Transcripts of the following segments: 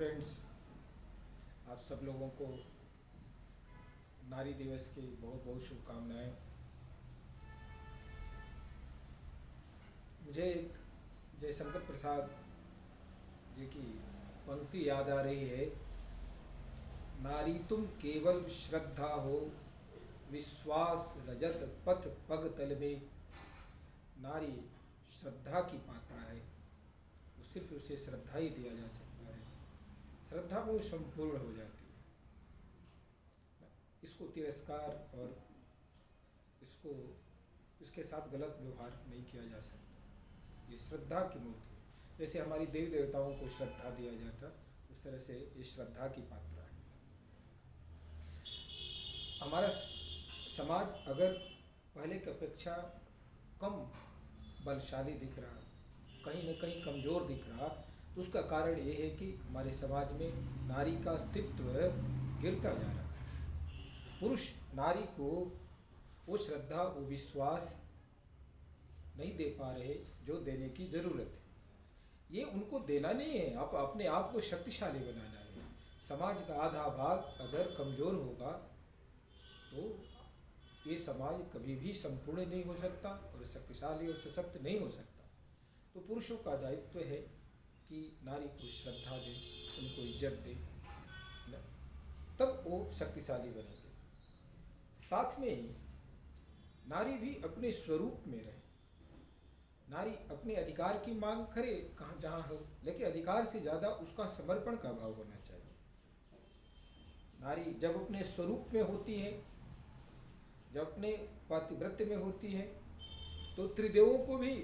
Friends, आप सब लोगों को नारी दिवस की बहुत बहुत शुभकामनाएं। मुझे एक जयशंकर प्रसाद जी की पंक्ति याद आ रही है। नारी तुम केवल श्रद्धा हो, विश्वास रजत पथ पग तल में। नारी श्रद्धा की पात्रा है, वो सिर्फ उसे श्रद्धा ही दिया जा सकता है। श्रद्धा में वो संपूर्ण हो जाती है। इसको तिरस्कार और इसको इसके साथ गलत व्यवहार नहीं किया जा सकता। ये श्रद्धा की मूर्ति है। जैसे हमारी देवी देवताओं को श्रद्धा दिया जाता, उस तरह से ये श्रद्धा की पात्रा है। हमारा समाज अगर पहले की अपेक्षा कम बलशाली दिख रहा, कहीं न कहीं कमज़ोर दिख रहा, तो उसका कारण ये है कि हमारे समाज में नारी का अस्तित्व गिरता जा रहा है। पुरुष नारी को वो श्रद्धा, वो विश्वास नहीं दे पा रहे जो देने की ज़रूरत है। ये उनको देना नहीं है, आप अपने आप को शक्तिशाली बनाना है। समाज का आधा भाग अगर कमज़ोर होगा तो ये समाज कभी भी संपूर्ण नहीं हो सकता और शक्तिशाली और सशक्त नहीं हो सकता। तो पुरुषों का दायित्व है कि नारी को श्रद्धा दें, उनको इज्जत दें, तब वो शक्तिशाली बनेंगे। साथ में ही नारी भी अपने स्वरूप में रहे। नारी अपने अधिकार की मांग करे कहाँ जहाँ हो, लेकिन अधिकार से ज़्यादा उसका समर्पण का भाव होना चाहिए। नारी जब अपने स्वरूप में होती है, जब अपने पातिव्रत्य में होती है, तो त्रिदेवों को भी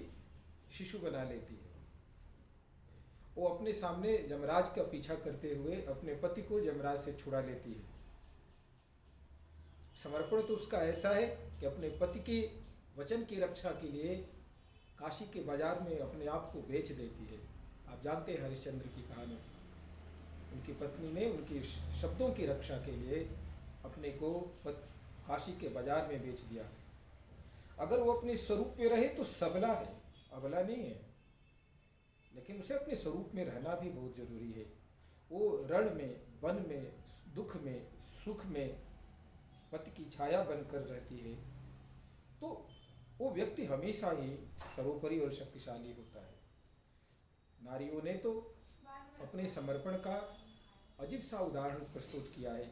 शिशु बना लेती है। वो अपने सामने यमराज का पीछा करते हुए अपने पति को यमराज से छुड़ा लेती है। समर्पण तो उसका ऐसा है कि अपने पति के वचन की रक्षा के लिए काशी के बाजार में अपने आप को बेच देती है। आप जानते हैं हरिश्चंद्र की कहानी। उनकी पत्नी ने उनकी शब्दों की रक्षा के लिए अपने को काशी के बाजार में बेच दिया। अगर वो अपने स्वरूप में रहे तो सबला है, अबला नहीं है, लेकिन उसे अपने स्वरूप में रहना भी बहुत ज़रूरी है। वो रण में, वन में, दुख में, सुख में पति की छाया बनकर रहती है, तो वो व्यक्ति हमेशा ही सर्वोपरि और शक्तिशाली होता है। नारियों ने तो अपने समर्पण का अजीब सा उदाहरण प्रस्तुत किया है।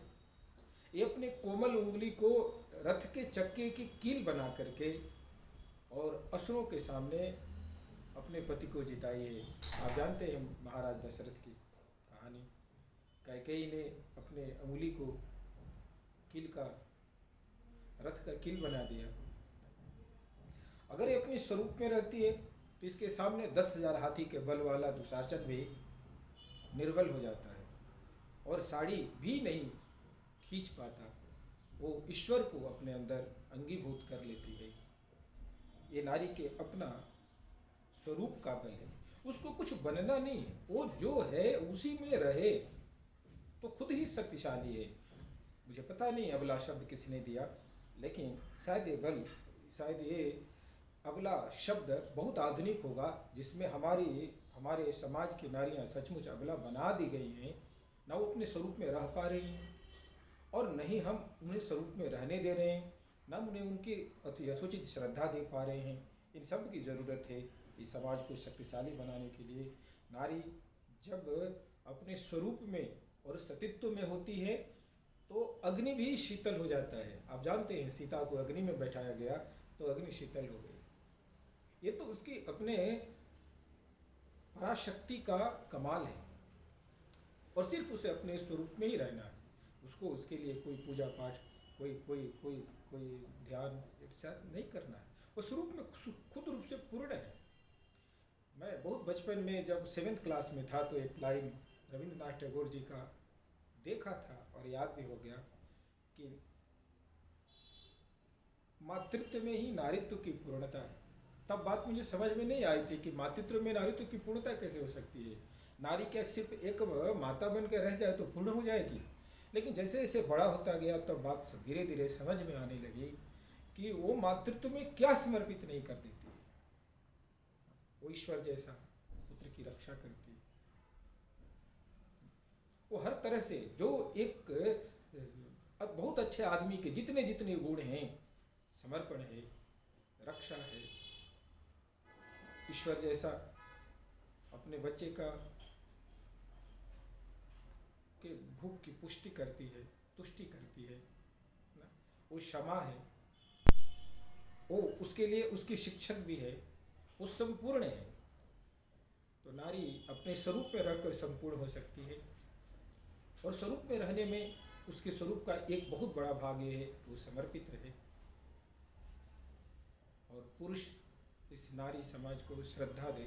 ये अपने कोमल उंगली को रथ के चक्के की कील बना करके और असुरों के सामने अपने पति को जिताई है। आप जानते हैं महाराज दशरथ की कहानी। कैकेयी ने अपने उंगली को कील का, रथ का कील बना दिया। अगर ये अपने स्वरूप में रहती है तो इसके सामने 10,000 हाथी के बल वाला दुशासन भी निर्बल हो जाता है और साड़ी भी नहीं खींच पाता। वो ईश्वर को अपने अंदर अंगीभूत कर लेती है। ये नारी के अपना स्वरूप का बल है। उसको कुछ बनना नहीं है, वो जो है उसी में रहे तो खुद ही शक्तिशाली है। मुझे पता नहीं अबला शब्द किसने दिया, लेकिन शायद ये अबला शब्द बहुत आधुनिक होगा, जिसमें हमारे समाज की नारियां सचमुच अबला बना दी गई हैं। ना वो अपने स्वरूप में रह पा रही हैं और नहीं हम उन्हें स्वरूप में रहने दे रहे हैं, ना उन्हें उनकी यथोचित श्रद्धा दे पा रहे हैं। इन सब की ज़रूरत है इस समाज को शक्तिशाली बनाने के लिए। नारी जब अपने स्वरूप में और सतीत्व में होती है तो अग्नि भी शीतल हो जाता है। आप जानते हैं सीता को अग्नि में बैठाया गया तो अग्नि शीतल हो गई। ये तो उसकी अपने पराशक्ति का कमाल है और सिर्फ उसे अपने स्वरूप में ही रहना है। उसको उसके लिए कोई पूजा पाठ, कोई ध्यान ऐसा नहीं करना है। वो स्वरूप में खुद रूप से पूर्ण है। मैं बहुत बचपन में जब 7th क्लास में था तो एक लाइन रविंद्रनाथ टैगोर जी का देखा था और याद भी हो गया कि मातृत्व में ही नारित्व की पूर्णता है। तब बात मुझे समझ में नहीं आई थी कि मातृत्व में नारित्व की पूर्णता कैसे हो सकती है। नारी क्या सिर्फ एक माता बन के रह जाए तो पूर्ण हो जाएगी। लेकिन जैसे जैसे बड़ा होता गया तब बात धीरे धीरे समझ में आने लगी कि वो मातृत्व में क्या समर्पित नहीं कर देती। वो ईश्वर जैसा पुत्र की रक्षा करती, वो हर तरह से जो एक बहुत अच्छे आदमी के जितने जितने गुण हैं, समर्पण है, रक्षा है, ईश्वर जैसा अपने बच्चे का के भूख की पुष्टि करती है, तुष्टि करती है ना, वो क्षमा है, वो उसके लिए उसकी शिक्षक भी है, वो संपूर्ण है। तो नारी अपने स्वरूप में रहकर संपूर्ण हो सकती है, और स्वरूप में रहने में उसके स्वरूप का एक बहुत बड़ा भाग ये है वो समर्पित रहे। और पुरुष इस नारी समाज को श्रद्धा दे,